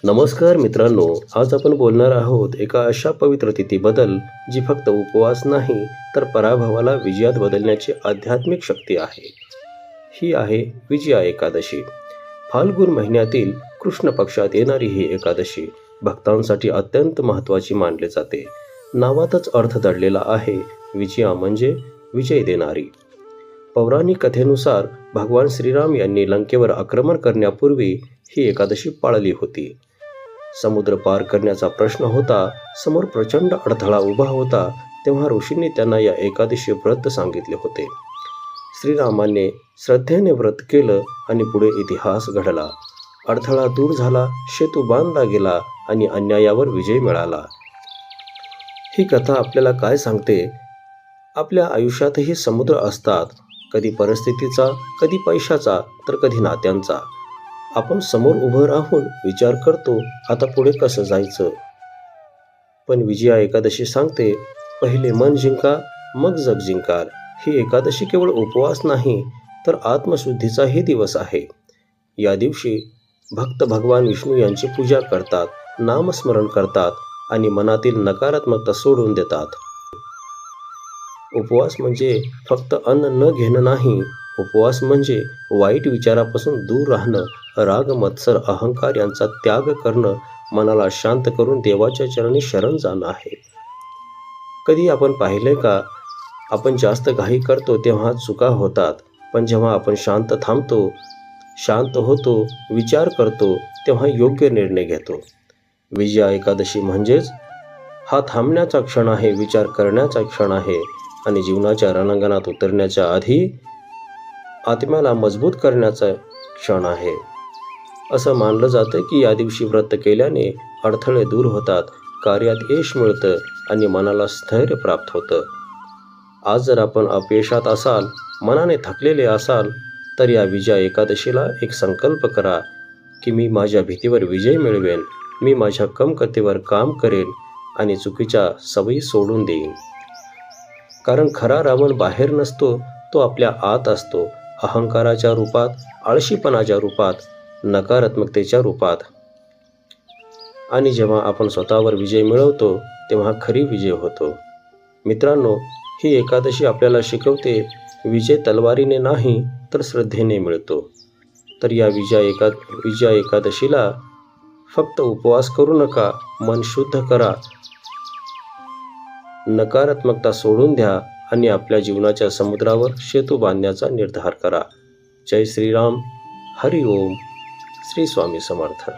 नमस्कार मित्रांनो, आज आपण बोलणार आहोत एका अशा पवित्र तिथीबद्दल जी फक्त उपवास नाही तर पराभवाला विजयात बदलण्याची आध्यात्मिक शक्ती आहे. ही आहे विजया एकादशी. फाल्गुन महिन्यातील कृष्ण पक्षात येणारी ही एकादशी भक्तांसाठी अत्यंत महत्त्वाची मानली जाते. नावातच अर्थ दडलेला आहे. विजया म्हणजे विजय देणारी. पौराणिक कथेनुसार भगवान श्रीराम यांनी लंकेवर आक्रमण करण्यापूर्वी ही एकादशी पाळली होती. समुद्र पार करण्याचा प्रश्न होता, समोर प्रचंड अडथळा उभा होता, तेव्हा ऋषींनी त्यांना या एकादशी व्रत सांगितले होते. श्रीरामाने श्रद्धेने व्रत केलं आणि पुढे इतिहास घडला. अडथळा दूर झाला, सेतू बांधला गेला आणि अन्यायावर विजय मिळाला. ही कथा आपल्याला काय सांगते? आपल्या आयुष्यातही समुद्र असतात, कधी परिस्थितीचा, कधी पैशाचा, तर कधी नात्यांचा. आपण समोर उभं राहून विचार करतो, आता पुढे कसं जायचं. पण विजया एकादशी सांगते, पहिले मन जिंका, मग जग जिंकाल. ही एकादशी केवळ उपवास नाही तर आत्मशुद्धीचाही दिवस आहे. या दिवशी भक्त भगवान विष्णू यांची पूजा करतात, नामस्मरण करतात आणि मनातील नकारात्मकता सोडून देतात. उपवास म्हणजे फक्त अन्न न घेणं नाही. उपवास म्हणजे वाईट विचारापासून दूर राहणं, राग, मत्सर, अहंकार यांचा त्याग करणं, मनाला शांत करून देवाच्या चरणी शरण जाणं आहे. कधी आपण पाहिले का, आपण जास्त घाई करतो तेव्हा चुका होतात, पण जेव्हा आपण शांत थांबतो, शांत होतो, विचार करतो, तेव्हा योग्य निर्णय घेतो. विजया एकादशी म्हणजेच हा थांबण्याचा क्षण आहे, विचार करण्याचा क्षण आहे आणि जीवनाच्या रणांगणात उतरण्याच्या आधी आत्म्याला मजबूत करण्याचा क्षण आहे. असं मानलं जातं की या दिवशी व्रत केल्याने अडथळे दूर होतात, कार्यात यश मिळतं आणि मनाला स्थैर्य प्राप्त होतं. आज जर आपण अपयशात असाल, मनाने थकलेले असाल, तर या विजया एकादशीला एक संकल्प करा की मी माझ्या भीतीवर विजय मिळवेन, मी माझ्या कमतरतेवर काम करेन आणि चुकीच्या सवयी सोडून देईन. कारण खरा रावण बाहेर नसतो, तो आपल्या आत असतो, अहंकाराच्या रूपात, आळशीपणाच्या रूपात, नकारात्मकतेच्या रूपात. आणि जेव्हा आपण स्वतःवर विजय मिळवतो तेव्हा खरी विजय होतो. मित्रांनो, ही एकादशी आपल्याला शिकवते, विजय तलवारीने नाही तर श्रद्धेने मिळतो. तर या विजया एकादशीला फक्त उपवास करू नका, मन शुद्ध करा, नकारात्मकता सोडून द्या आणि आपल्या जीवनाच्या समुद्रावर सेतू बांधण्याचा निर्धार करा. जय श्रीराम. हरि ओम. श्री स्वामी समर्थ.